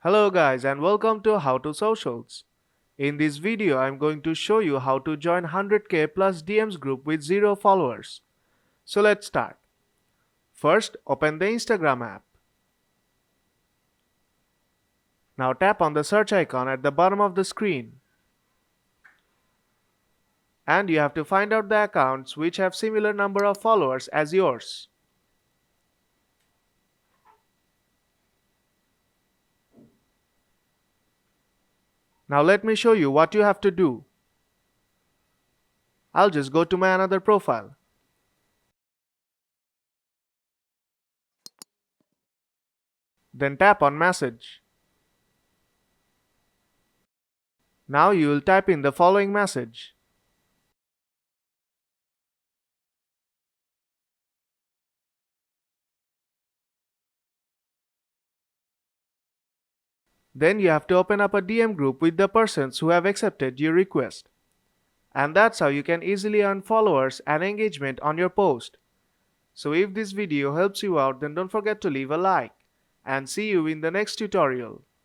Hello guys and welcome to How to Socials. In this video I'm going to show you how to join 100k plus DMs group with 0 followers. So let's start. First open the Instagram app. Now tap on the search icon at the bottom of the screen. And you have to find out the accounts which have similar number of followers as yours. Now let me show you what you have to do. I'll just go to my another profile. Then tap on message. Now you will type in the following message. Then you have to open up a DM group with the persons who have accepted your request. And that's how you can easily earn followers and engagement on your post. So if this video helps you out, then don't forget to leave a like. And see you in the next tutorial.